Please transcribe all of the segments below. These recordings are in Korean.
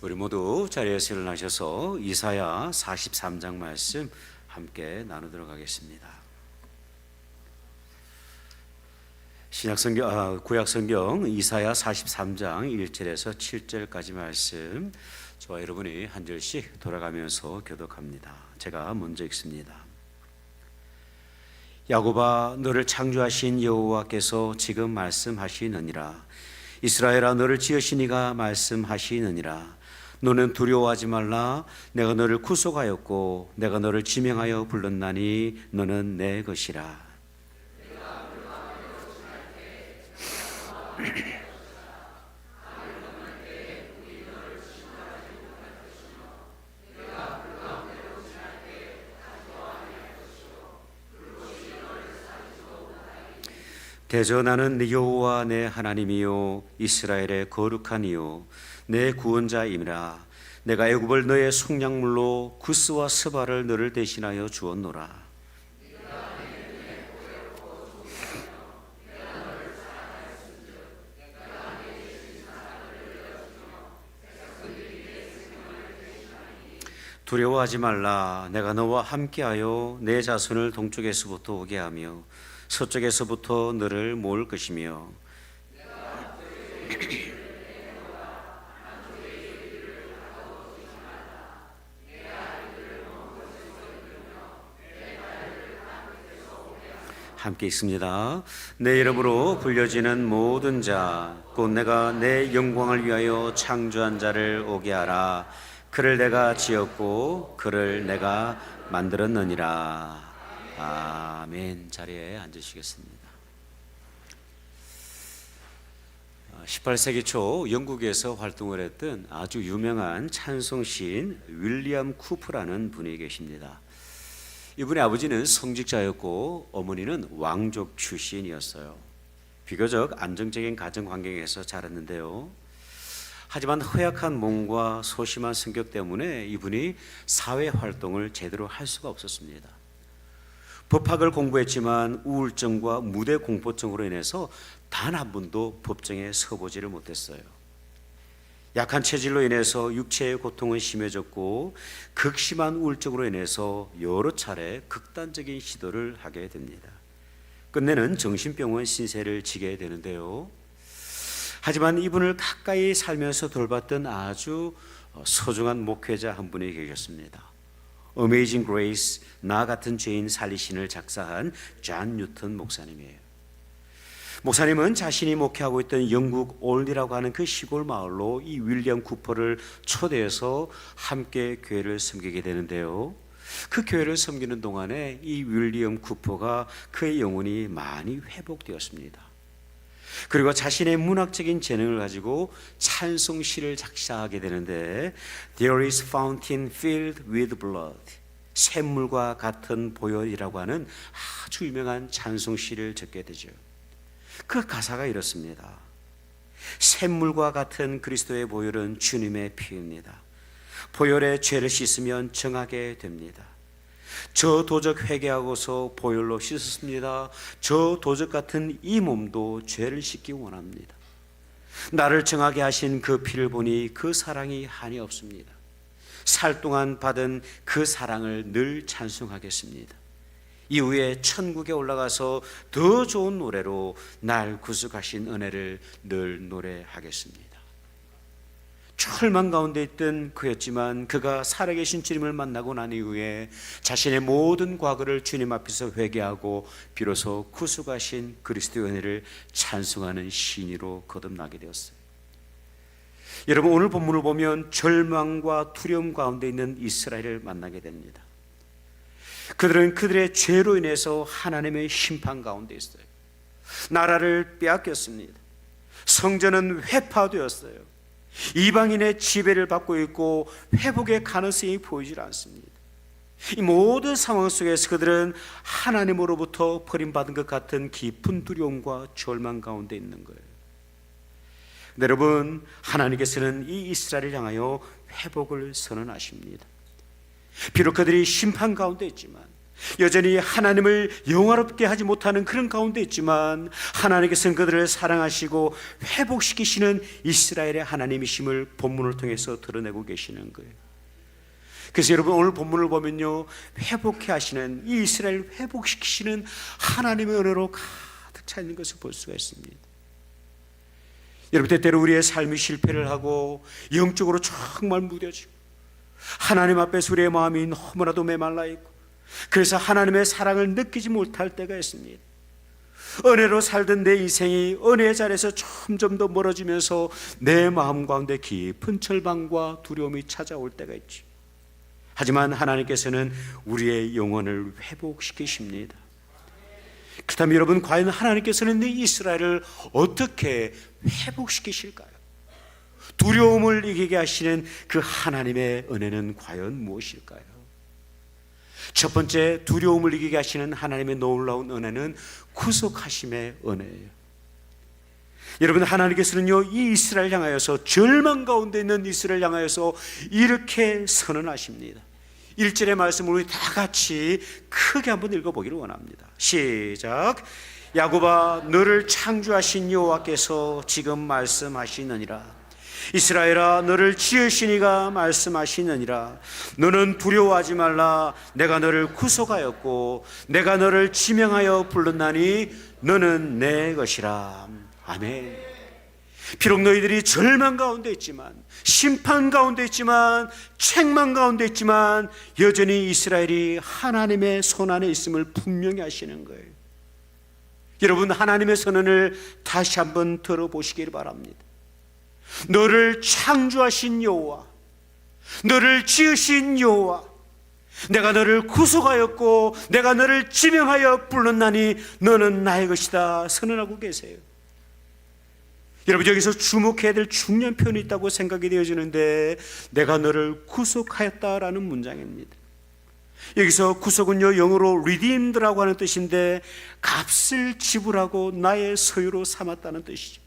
우리 모두 자리에서 일어나셔서 이사야 43장 말씀 함께 나누도록 하겠습니다. 구약성경 이사야 43장 1절에서 7절까지 말씀, 저와 여러분이 한 절씩 돌아가면서 교독합니다. 제가 먼저 읽습니다. 야곱아, 너를 창조하신 여호와께서 지금 말씀하시느니라. 이스라엘아, 너를 지으신 이가 말씀하시느니라. 너는 두려워하지 말라. 내가 너를 구속하였고 내가 너를 지명하여 불렀나니 너는 내 것이라. 대저 나는 네 여호와 내 하나님이요 이스라엘의 거룩한 이요 내 구원자임이라. 내가 애굽을 너의 속량물로 구스와 스바를 너를 대신하여 주었노라. 두려워하지 말라. 내가 너와 함께하여 내 자손을 동쪽에서부터 오게 하며 서쪽에서부터 너를 모을 것이며 함께 있습니다. 내 이름으로 불려지는 모든 자, 곧 내가 내 영광을 위하여 창조한 자를 오게 하라. 그를 내가 지었고 그를 내가 만들었느니라. 아멘. 자리에 앉으시겠습니다. 18세기 초 영국에서 활동을 했던 아주 유명한 찬송시인 윌리엄 쿠프라는 분이 계십니다. 이분의 아버지는 성직자였고 어머니는 왕족 출신이었어요. 비교적 안정적인 가정 환경에서 자랐는데요. 하지만 허약한 몸과 소심한 성격 때문에 이분이 사회 활동을 제대로 할 수가 없었습니다. 법학을 공부했지만 우울증과 무대 공포증으로 인해서 단 한 번도 법정에 서보지를 못했어요. 약한 체질로 인해서 육체의 고통은 심해졌고 극심한 우울증으로 인해서 여러 차례 극단적인 시도를 하게 됩니다. 끝내는 정신병원 신세를 지게 되는데요. 하지만 이분을 가까이 살면서 돌봤던 아주 소중한 목회자 한 분이 계셨습니다. Amazing Grace, 나 같은 죄인 살리신을 작사한 존 뉴턴 목사님이에요. 목사님은 자신이 목회하고 있던 영국 올리라고 하는 그 시골 마을로 이 윌리엄 쿠퍼를 초대해서 함께 교회를 섬기게 되는데요. 그 교회를 섬기는 동안에 이 윌리엄 쿠퍼가 그의 영혼이 많이 회복되었습니다. 그리고 자신의 문학적인 재능을 가지고 찬송시를 작사하게 되는데 There is fountain filled with blood, 샘물과 같은 보혈이라고 하는 아주 유명한 찬송시를 적게 되죠. 그 가사가 이렇습니다. 샘물과 같은 그리스도의 보혈은 주님의 피입니다. 보혈에 죄를 씻으면 정하게 됩니다. 저 도적 회개하고서 보혈로 씻었습니다. 저 도적 같은 이 몸도 죄를 씻기 원합니다. 나를 정하게 하신 그 피를 보니 그 사랑이 한이 없습니다. 살 동안 받은 그 사랑을 늘 찬송하겠습니다. 이후에 천국에 올라가서 더 좋은 노래로 날 구속하신 은혜를 늘 노래하겠습니다. 절망 가운데 있던 그였지만 그가 살아계신 주님을 만나고 난 이후에 자신의 모든 과거를 주님 앞에서 회개하고 비로소 구속하신 그리스도의 은혜를 찬송하는 시인으로 거듭나게 되었어요. 여러분, 오늘 본문을 보면 절망과 두려움 가운데 있는 이스라엘을 만나게 됩니다. 그들은 그들의 죄로 인해서 하나님의 심판 가운데 있어요. 나라를 빼앗겼습니다. 성전은 회파되었어요. 이방인의 지배를 받고 있고 회복의 가능성이 보이질 않습니다. 이 모든 상황 속에서 그들은 하나님으로부터 버림받은 것 같은 깊은 두려움과 절망 가운데 있는 거예요. 여러분, 하나님께서는 이 이스라엘을 향하여 회복을 선언하십니다. 비록 그들이 심판 가운데 있지만 여전히 하나님을 영화롭게 하지 못하는 그런 가운데 있지만 하나님께서는 그들을 사랑하시고 회복시키시는 이스라엘의 하나님이심을 본문을 통해서 드러내고 계시는 거예요. 그래서 여러분, 오늘 본문을 보면요, 회복해 하시는, 이 이스라엘을 회복시키시는 하나님의 은혜로 가득 차 있는 것을 볼 수가 있습니다. 여러분, 때때로 우리의 삶이 실패를 하고 영적으로 정말 무뎌지고 하나님 앞에서 우리의 마음이 너무나도 메말라 있고, 그래서 하나님의 사랑을 느끼지 못할 때가 있습니다. 은혜로 살던 내 인생이 은혜의 자리에서 점점 더 멀어지면서 내 마음 가운데 깊은 절망과 두려움이 찾아올 때가 있지. 하지만 하나님께서는 우리의 영혼을 회복시키십니다. 그렇다면 여러분, 과연 하나님께서는 이 이스라엘을 어떻게 회복시키실까요? 두려움을 이기게 하시는 그 하나님의 은혜는 과연 무엇일까요? 첫 번째, 두려움을 이기게 하시는 하나님의 놀라운 은혜는 구속하심의 은혜예요. 여러분, 하나님께서는요, 이 이스라엘 향하여서, 절망 가운데 있는 이스라엘 향하여서 이렇게 선언하십니다. 1절의 말씀을 우리 다 같이 크게 한번 읽어보기를 원합니다. 시작. 야곱아, 너를 창조하신 여호와께서 지금 말씀하시느니라. 이스라엘아, 너를 지으신 이가 말씀하시느니라. 너는 두려워하지 말라. 내가 너를 구속하였고 내가 너를 지명하여 불렀나니 너는 내 것이라. 아멘. 비록 너희들이 절망 가운데 있지만, 심판 가운데 있지만, 책망 가운데 있지만, 여전히 이스라엘이 하나님의 손 안에 있음을 분명히 하시는 거예요. 여러분, 하나님의 선언을 다시 한번 들어보시기를 바랍니다. 너를 창조하신 여호와, 너를 지으신 여호와, 내가 너를 구속하였고 내가 너를 지명하여 불렀나니 너는 나의 것이다 선언하고 계세요. 여러분, 여기서 주목해야 될 중요한 표현이 있다고 생각이 되어지는데, 내가 너를 구속하였다라는 문장입니다. 여기서 구속은요, 영어로 redeemed라고 하는 뜻인데 값을 지불하고 나의 소유로 삼았다는 뜻이죠.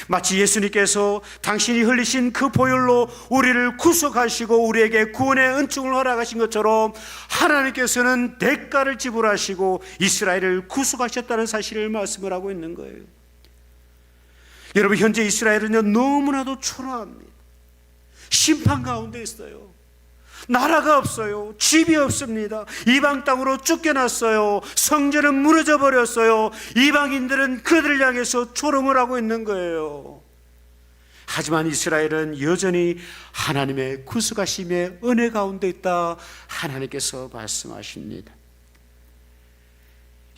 마치 예수님께서 당신이 흘리신 그 보혈로 우리를 구속하시고 우리에게 구원의 은총을 허락하신 것처럼, 하나님께서는 대가를 지불하시고 이스라엘을 구속하셨다는 사실을 말씀을 하고 있는 거예요. 여러분, 현재 이스라엘은요, 너무나도 초라합니다. 심판 가운데 있어요. 나라가 없어요. 집이 없습니다. 이방 땅으로 쫓겨났어요. 성전은 무너져 버렸어요. 이방인들은 그들을 향해서 조롱을 하고 있는 거예요. 하지만 이스라엘은 여전히 하나님의 구속하심의 은혜 가운데 있다, 하나님께서 말씀하십니다.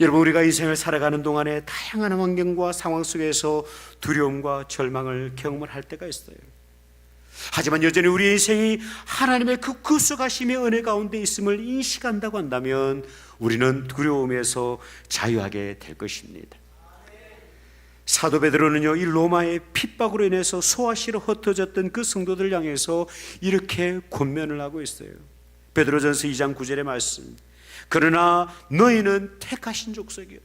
여러분, 우리가 인생을 살아가는 동안에 다양한 환경과 상황 속에서 두려움과 절망을 경험을 할 때가 있어요. 하지만 여전히 우리의 인생이 하나님의 그 구속하심의 은혜 가운데 있음을 인식한다고 한다면 우리는 두려움에서 자유하게 될 것입니다. 사도 베드로는요, 이 로마의 핍박으로 인해서 소아시로 흩어졌던 그 성도들 향해서 이렇게 권면을 하고 있어요. 베드로전서 2장 9절의 말씀. 그러나 너희는 택하신 족속이요,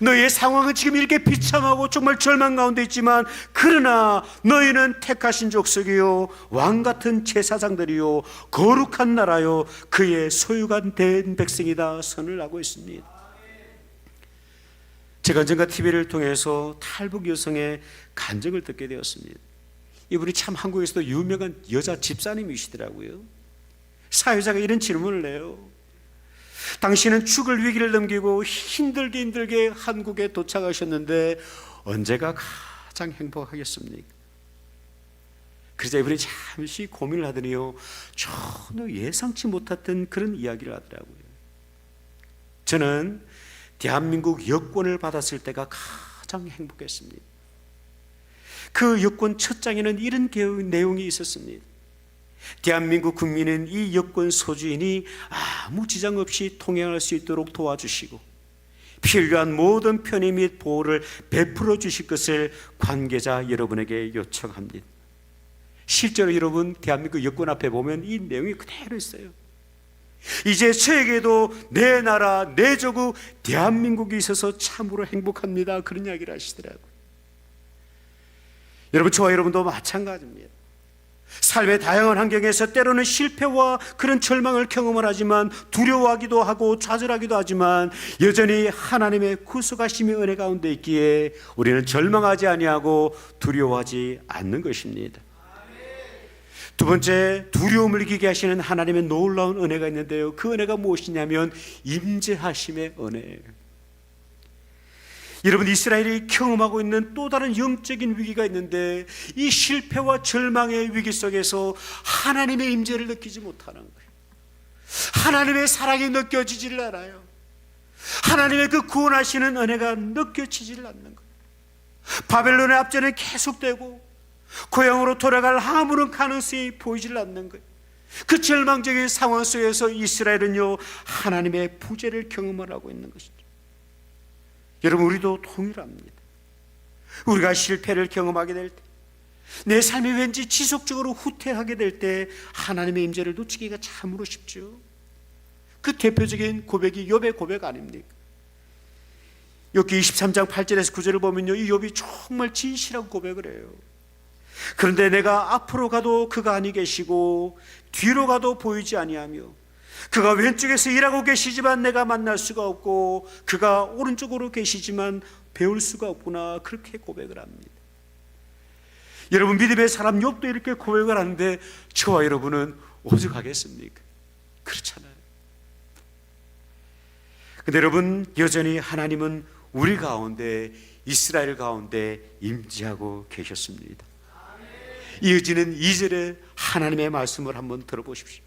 너희의 상황은 지금 이렇게 비참하고 정말 절망 가운데 있지만, 그러나 너희는 택하신 족속이요, 왕같은 제사장들이요, 거룩한 나라요, 그의 소유가 된 백성이다 선을 하고 있습니다. 제가 언젠가 TV를 통해서 탈북 여성의 간증을 듣게 되었습니다. 이분이 참 한국에서도 유명한 여자 집사님이시더라고요. 사회자가 이런 질문을 해요. 당신은 죽을 위기를 넘기고 힘들게 한국에 도착하셨는데 언제가 가장 행복하겠습니까? 그래서 이분이 잠시 고민을 하더니요, 전혀 예상치 못했던 그런 이야기를 하더라고요. 저는 대한민국 여권을 받았을 때가 가장 행복했습니다. 그 여권 첫 장에는 이런 내용이 있었습니다. 대한민국 국민은 이 여권 소주인이 아무 지장 없이 통행할 수 있도록 도와주시고 필요한 모든 편의 및 보호를 베풀어 주실 것을 관계자 여러분에게 요청합니다. 실제로 여러분, 대한민국 여권 앞에 보면 이 내용이 그대로 있어요. 이제 저에게도 내 나라, 내 조국 대한민국이 있어서 참으로 행복합니다, 그런 이야기를 하시더라고요. 여러분, 저와 여러분도 마찬가지입니다. 삶의 다양한 환경에서 때로는 실패와 그런 절망을 경험을 하지만 두려워하기도 하고 좌절하기도 하지만 여전히 하나님의 구속하심의 은혜 가운데 있기에 우리는 절망하지 아니하고 두려워하지 않는 것입니다. 두 번째, 두려움을 이기게 하시는 하나님의 놀라운 은혜가 있는데요, 그 은혜가 무엇이냐면 임재하심의 은혜예요. 여러분, 이스라엘이 경험하고 있는 또 다른 영적인 위기가 있는데 이 실패와 절망의 위기 속에서 하나님의 임재를 느끼지 못하는 거예요. 하나님의 사랑이 느껴지질 않아요. 하나님의 그 구원하시는 은혜가 느껴지질 않는 거예요. 바벨론의 압제는 계속되고 고향으로 돌아갈 아무런 가능성이 보이질 않는 거예요. 그 절망적인 상황 속에서 이스라엘은요, 하나님의 부재를 경험을 하고 있는 것이죠. 여러분, 우리도 동일합니다. 우리가 실패를 경험하게 될 때, 내 삶이 왠지 지속적으로 후퇴하게 될 때 하나님의 임재를 놓치기가 참으로 쉽죠. 그 대표적인 고백이 욥의 고백 아닙니까? 욥기 23장 8절에서 9절을 보면요, 이 욥이 정말 진실한 고백을 해요. 그런데 내가 앞으로 가도 그가 아니 계시고 뒤로 가도 보이지 아니하며 그가 왼쪽에서 일하고 계시지만 내가 만날 수가 없고 그가 오른쪽으로 계시지만 배울 수가 없구나, 그렇게 고백을 합니다. 여러분, 믿음의 사람 욥도 이렇게 고백을 하는데 저와 여러분은 오죽하겠습니까? 그렇잖아요. 근데 여러분, 여전히 하나님은 우리 가운데, 이스라엘 가운데 임재하고 계셨습니다. 이어지는 2절의 하나님의 말씀을 한번 들어보십시오.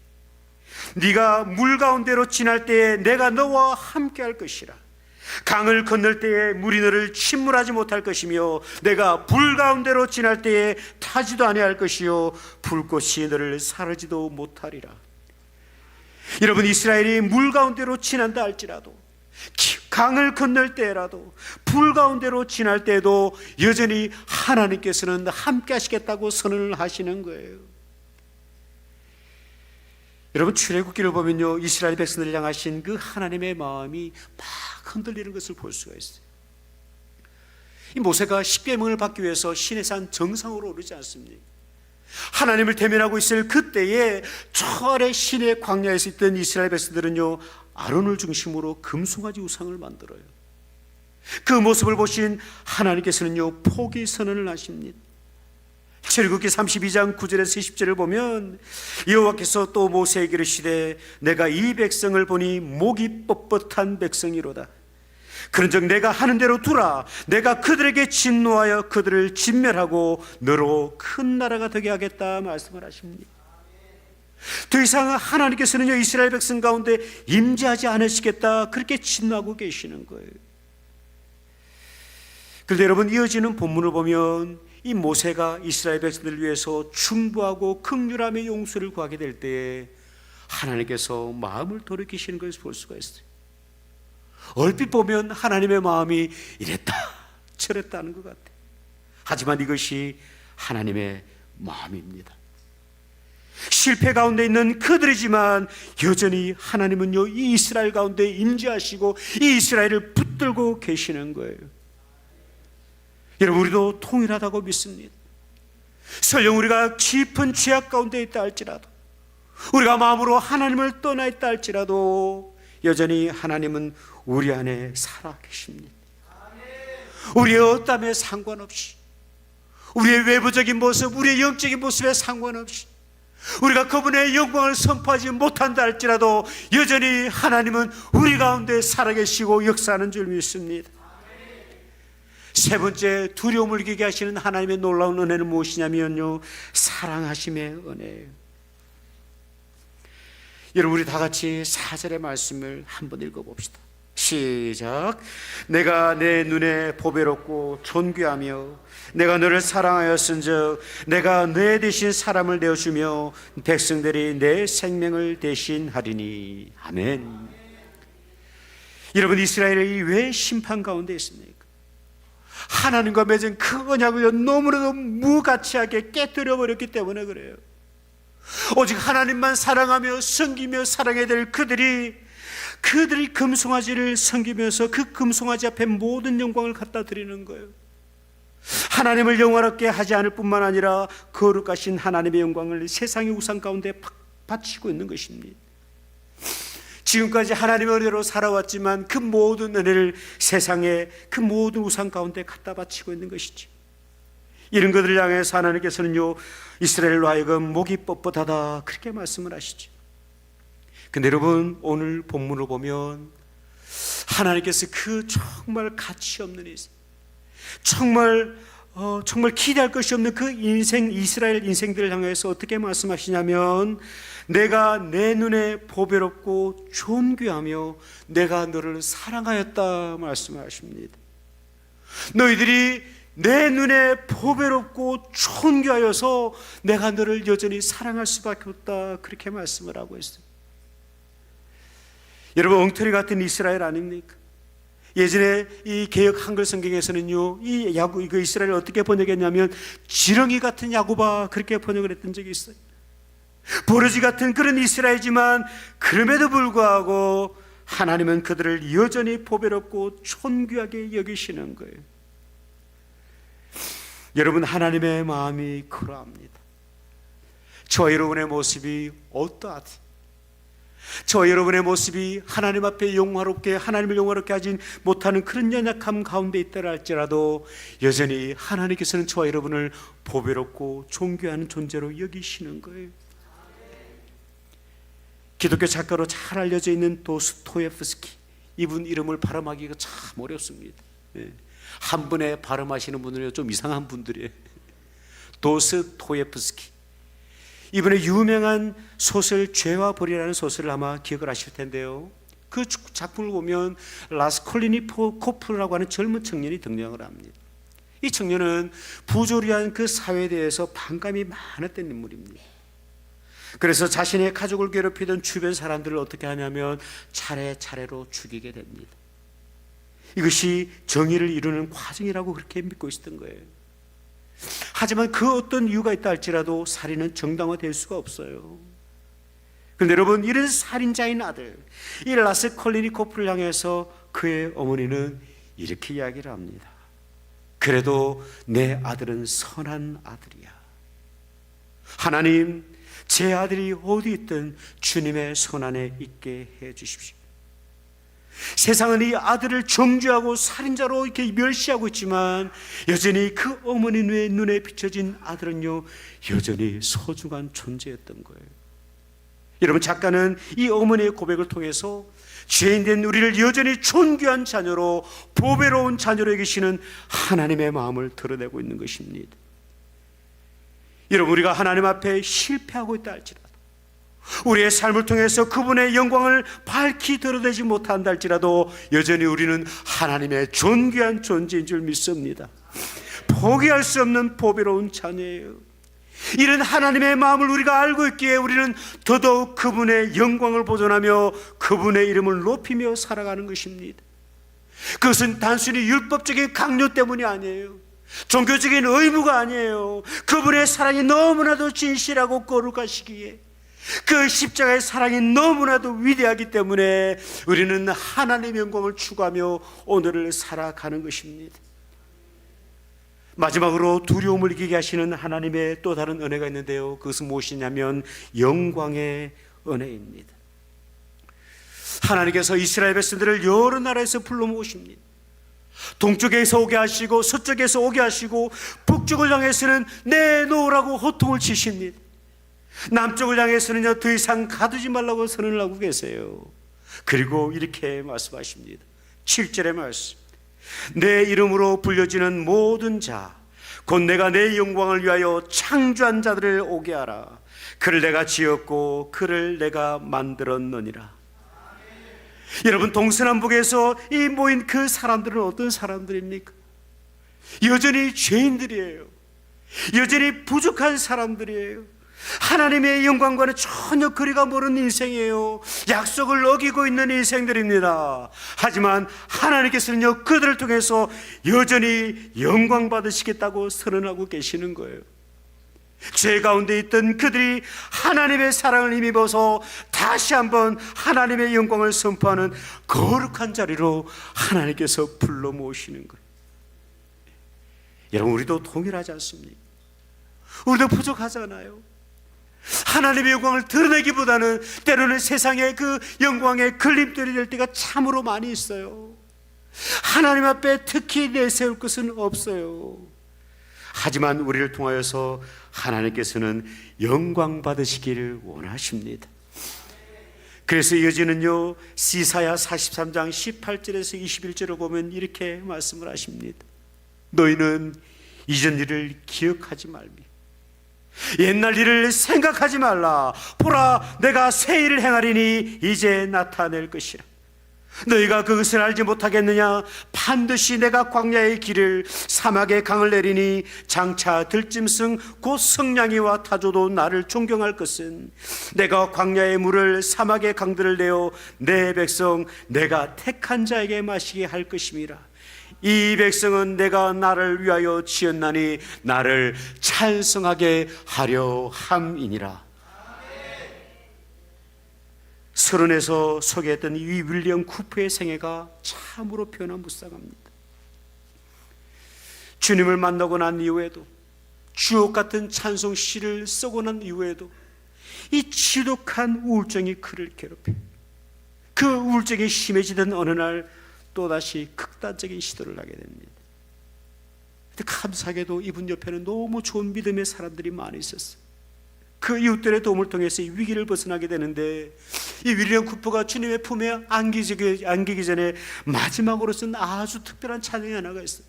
네가 물 가운데로 지날 때에 내가 너와 함께 할 것이라. 강을 건널 때에 물이 너를 침몰하지 못할 것이며 내가 불 가운데로 지날 때에 타지도 아니할 것이요 불꽃이 너를 사르지도 못하리라. 여러분, 이스라엘이 물 가운데로 지난다 할지라도, 강을 건널 때라도, 불 가운데로 지날 때에도 여전히 하나님께서는 함께 하시겠다고 선언을 하시는 거예요. 여러분, 출애굽기를 보면요, 이스라엘 백성들을 향하신 그 하나님의 마음이 막 흔들리는 것을 볼 수가 있어요. 이 모세가 십계명을 받기 위해서 시내산 정상으로 오르지 않습니까? 하나님을 대면하고 있을 그때에 저 아래 시내 광야에서 있던 이스라엘 백성들은요, 아론을 중심으로 금송아지 우상을 만들어요. 그 모습을 보신 하나님께서는요, 포기 선언을 하십니다. 출애굽기 32장 9절에서 10절을 보면 여호와께서 또 모세에게 이르시되 내가 이 백성을 보니 목이 뻣뻣한 백성이로다. 그런즉 내가 하는 대로 두라. 내가 그들에게 진노하여 그들을 진멸하고 너로 큰 나라가 되게 하겠다 말씀을 하십니다. 더 이상 하나님께서는요, 이스라엘 백성 가운데 임재하지 않으시겠다, 그렇게 진노하고 계시는 거예요. 그런데 여러분, 이어지는 본문을 보면 이 모세가 이스라엘 백성들을 위해서 충부하고 긍휼함의 용서를 구하게 될 때에 하나님께서 마음을 돌이키시는 것을 볼 수가 있어요. 얼핏 보면 하나님의 마음이 이랬다 저랬다 하는 것 같아요. 하지만 이것이 하나님의 마음입니다. 실패 가운데 있는 그들이지만 여전히 하나님은요, 이 이스라엘 가운데 임재하시고 이 이스라엘을 붙들고 계시는 거예요. 여러분, 우리도 통일하다고 믿습니다. 설령 우리가 깊은 죄악 가운데 있다 할지라도, 우리가 마음으로 하나님을 떠나 있다 할지라도 여전히 하나님은 우리 안에 살아 계십니다. 우리의 어떠함에 상관없이, 우리의 외부적인 모습, 우리의 영적인 모습에 상관없이 우리가 그분의 영광을 선포하지 못한다 할지라도 여전히 하나님은 우리 가운데 살아계시고 역사하는 줄 믿습니다. 세 번째, 두려움을 이기게 하시는 하나님의 놀라운 은혜는 무엇이냐면요, 사랑하심의 은혜예요. 여러분, 우리 다 같이 4절의 말씀을 한번 읽어봅시다. 시작. 내가 내 눈에 보배롭고 존귀하며 내가 너를 사랑하였은즉 내가 내 대신 사람을 내어주며 백성들이 내 생명을 대신하리니. 아멘. 여러분, 이스라엘이 왜 심판 가운데 있습니까? 하나님과 맺은 그 언약을 너무나도 무가치하게 깨뜨려 버렸기 때문에 그래요. 오직 하나님만 사랑하며 섬기며 사랑해야 될 그들이 금송아지를 섬기면서 그 금송아지 앞에 모든 영광을 갖다 드리는 거예요. 하나님을 영화롭게 하지 않을 뿐만 아니라 거룩하신 하나님의 영광을 세상의 우상 가운데 바치고 있는 것입니다. 지금까지 하나님의 은혜로 살아왔지만 그 모든 은혜를 세상의 그 모든 우상 가운데 갖다 바치고 있는 것이지. 이런 것들을 향해서 하나님께서는요, 이스라엘로 하여금 목이 뻣뻣하다 그렇게 말씀을 하시죠. 근데 여러분, 오늘 본문을 보면 하나님께서 그 정말 가치 없는 인생, 정말 기대할 것이 없는 그 인생, 이스라엘 인생들을 향해서 어떻게 말씀하시냐면, 내가 내 눈에 보배롭고 존귀하며 내가 너를 사랑하였다 말씀하십니다. 너희들이 내 눈에 보배롭고 존귀하여서 내가 너를 여전히 사랑할 수밖에 없다 그렇게 말씀을 하고 있어요. 여러분, 엉터리 같은 이스라엘 아닙니까? 예전에 이 개역 한글 성경에서는요, 이 이스라엘을 어떻게 번역했냐면 지렁이 같은 야구바 그렇게 번역을 했던 적이 있어요. 버러지 같은 그런 이스라엘이지만 그럼에도 불구하고 하나님은 그들을 여전히 보배롭고 존귀하게 여기시는 거예요. 여러분, 하나님의 마음이 그러합니다. 저 여러분의 모습이 어떠하든, 저 여러분의 모습이 하나님 앞에 영화롭게, 하나님을 영화롭게 하지 못하는 그런 연약함 가운데 있다라 할지라도 여전히 하나님께서는 저와 여러분을 보배롭고 존귀한 존재로 여기시는 거예요. 기독교 작가로 잘 알려져 있는 도스토옙스키, 이분 이름을 발음하기가 참 어렵습니다. 한 번에 발음하시는 분들은 좀 이상한 분들이에요. 도스토옙스키, 이분의 유명한 소설 죄와 벌이라는 소설을 아마 기억을 하실 텐데요, 그 작품을 보면 라스콜리니코프라고 하는 젊은 청년이 등장을 합니다. 이 청년은 부조리한 그 사회에 대해서 반감이 많았던 인물입니다. 그래서 자신의 가족을 괴롭히던 주변 사람들을 어떻게 하냐면 차례차례로 죽이게 됩니다. 이것이 정의를 이루는 과정이라고 그렇게 믿고 있었던 거예요. 하지만 그 어떤 이유가 있다 할지라도 살인은 정당화될 수가 없어요. 그런데 여러분, 이런 살인자인 아들, 이 라스콜리니코프를 향해서 그의 어머니는 이렇게 이야기를 합니다. 그래도 내 아들은 선한 아들이야. 하나님, 제 아들이 어디 있든 주님의 손 안에 있게 해 주십시오. 세상은 이 아들을 정죄하고 살인자로 이렇게 멸시하고 있지만 여전히 그 어머니 눈에 비춰진 아들은요, 여전히 소중한 존재였던 거예요. 여러분, 작가는 이 어머니의 고백을 통해서 죄인된 우리를 여전히 존귀한 자녀로, 보배로운 자녀로 여기시는 하나님의 마음을 드러내고 있는 것입니다. 여러분, 우리가 하나님 앞에 실패하고 있다 할지라도, 우리의 삶을 통해서 그분의 영광을 밝히 드러내지 못한다 할지라도 여전히 우리는 하나님의 존귀한 존재인 줄 믿습니다. 포기할 수 없는 보배로운 자녀예요. 이런 하나님의 마음을 우리가 알고 있기에 우리는 더더욱 그분의 영광을 보존하며 그분의 이름을 높이며 살아가는 것입니다. 그것은 단순히 율법적인 강요 때문이 아니에요. 종교적인 의무가 아니에요. 그분의 사랑이 너무나도 진실하고 거룩하시기에, 그 십자가의 사랑이 너무나도 위대하기 때문에 우리는 하나님의 영광을 추구하며 오늘을 살아가는 것입니다. 마지막으로 두려움을 이기게 하시는 하나님의 또 다른 은혜가 있는데요, 그것은 무엇이냐면 영광의 은혜입니다. 하나님께서 이스라엘 백성들을 여러 나라에서 불러 모으십니다. 동쪽에서 오게 하시고 서쪽에서 오게 하시고 북쪽을 향해서는 내놓으라고 호통을 치십니다. 남쪽을 향해서는요, 더 이상 가두지 말라고 선언을 하고 계세요. 그리고 이렇게 말씀하십니다. 7절의 말씀, 내 이름으로 불려지는 모든 자, 곧 내가 내 영광을 위하여 창조한 자들을 오게 하라. 그를 내가 지었고 그를 내가 만들었느니라. 여러분, 동서남북에서 이 모인 그 사람들은 어떤 사람들입니까? 여전히 죄인들이에요. 여전히 부족한 사람들이에요. 하나님의 영광과는 전혀 거리가 멀은 인생이에요. 약속을 어기고 있는 인생들입니다. 하지만 하나님께서는요, 그들을 통해서 여전히 영광 받으시겠다고 선언하고 계시는 거예요. 죄 가운데 있던 그들이 하나님의 사랑을 힘입어서 다시 한번 하나님의 영광을 선포하는 거룩한 자리로 하나님께서 불러 모으시는 거예요. 여러분, 우리도 동일하지 않습니까? 우리도 부족하잖아요. 하나님의 영광을 드러내기보다는 때로는 세상의 그 영광의 걸림돌이 될 때가 참으로 많이 있어요. 하나님 앞에 특히 내세울 것은 없어요. 하지만 우리를 통하여서 하나님께서는 영광 받으시기를 원하십니다. 그래서 이어지는요, 시사야 43장 18절에서 21절을 보면 이렇게 말씀을 하십니다. 너희는 이전 일을 기억하지 말며 옛날 일을 생각하지 말라. 보라, 내가 새 일을 행하리니 이제 나타낼 것이라. 너희가 그것을 알지 못하겠느냐? 반드시 내가 광야의 길을 사막의 강을 내리니 장차 들짐승 곧 성냥이와 타조도 나를 존경할 것은 내가 광야의 물을 사막의 강들을 내어 내 백성 내가 택한 자에게 마시게 할 것임이라. 이 백성은 내가 나를 위하여 지었나니 나를 찬송하게 하려 함이니라. 서론에서 소개했던 이 윌리엄 쿠퍼의 생애가 참으로 변화무쌍합니다. 주님을 만나고 난 이후에도, 주옥 같은 찬송 시를 쓰고 난 이후에도 이 지독한 우울증이 그를 괴롭혀 그 우울증이 심해지던 어느 날 또다시 극단적인 시도를 하게 됩니다. 근데 감사하게도 이분 옆에는 너무 좋은 믿음의 사람들이 많이 있었어요. 그 이웃들의 도움을 통해서 이 위기를 벗어나게 되는데, 이 윌리엄 쿠퍼가 주님의 품에 안기기 전에 마지막으로 쓴 아주 특별한 찬양이 하나가 있어요.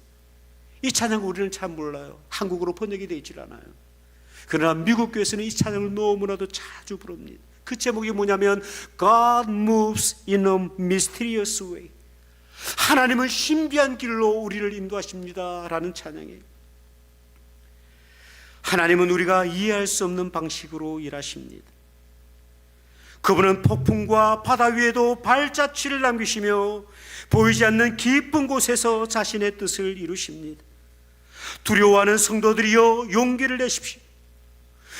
이 찬양 우리는 잘 몰라요. 한국어로 번역이 되어 있질 않아요. 그러나 미국 교회에서는 이 찬양을 너무나도 자주 부릅니다. 그 제목이 뭐냐면 God moves in a mysterious way. 하나님은 신비한 길로 우리를 인도하십니다 라는 찬양이에요. 하나님은 우리가 이해할 수 없는 방식으로 일하십니다. 그분은 폭풍과 바다 위에도 발자취를 남기시며 보이지 않는 깊은 곳에서 자신의 뜻을 이루십니다. 두려워하는 성도들이여 용기를 내십시오.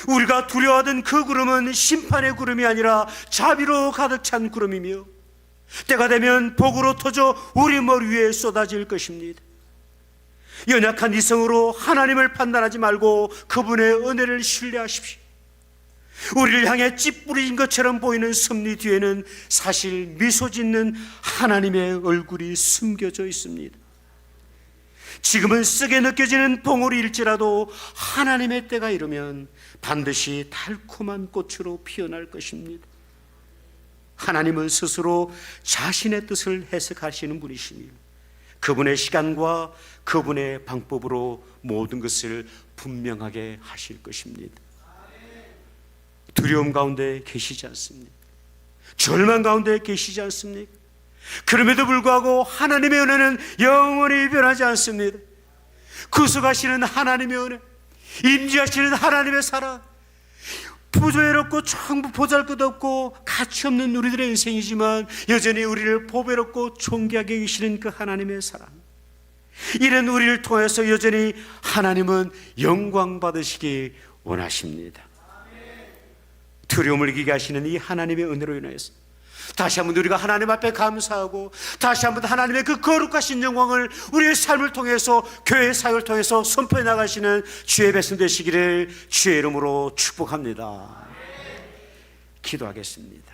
우리가 두려워하던 그 구름은 심판의 구름이 아니라 자비로 가득 찬 구름이며 때가 되면 복으로 터져 우리 머리 위에 쏟아질 것입니다. 연약한 이성으로 하나님을 판단하지 말고 그분의 은혜를 신뢰하십시오. 우리를 향해 찌푸린 것처럼 보이는 섭리 뒤에는 사실 미소 짓는 하나님의 얼굴이 숨겨져 있습니다. 지금은 쓰게 느껴지는 봉우리일지라도 하나님의 때가 이르면 반드시 달콤한 꽃으로 피어날 것입니다. 하나님은 스스로 자신의 뜻을 해석하시는 분이시며 그분의 시간과 그분의 방법으로 모든 것을 분명하게 하실 것입니다. 두려움 가운데 계시지 않습니까? 절망 가운데 계시지 않습니까? 그럼에도 불구하고 하나님의 은혜는 영원히 변하지 않습니다. 구속하시는 하나님의 은혜, 임재하시는 하나님의 사랑, 부조해롭고 전부 보잘것없고 가치없는 우리들의 인생이지만 여전히 우리를 보배롭고 존귀하게 여기시는 그 하나님의 사랑, 이런 우리를 통해서 여전히 하나님은 영광 받으시기 원하십니다. 두려움을 이기게 하시는 이 하나님의 은혜로 인해서 다시 한번 우리가 하나님 앞에 감사하고 다시 한번 하나님의 그 거룩하신 영광을 우리의 삶을 통해서, 교회 사역을 통해서 선포해 나가시는 주의 백성 되시기를 주의 이름으로 축복합니다. 기도하겠습니다.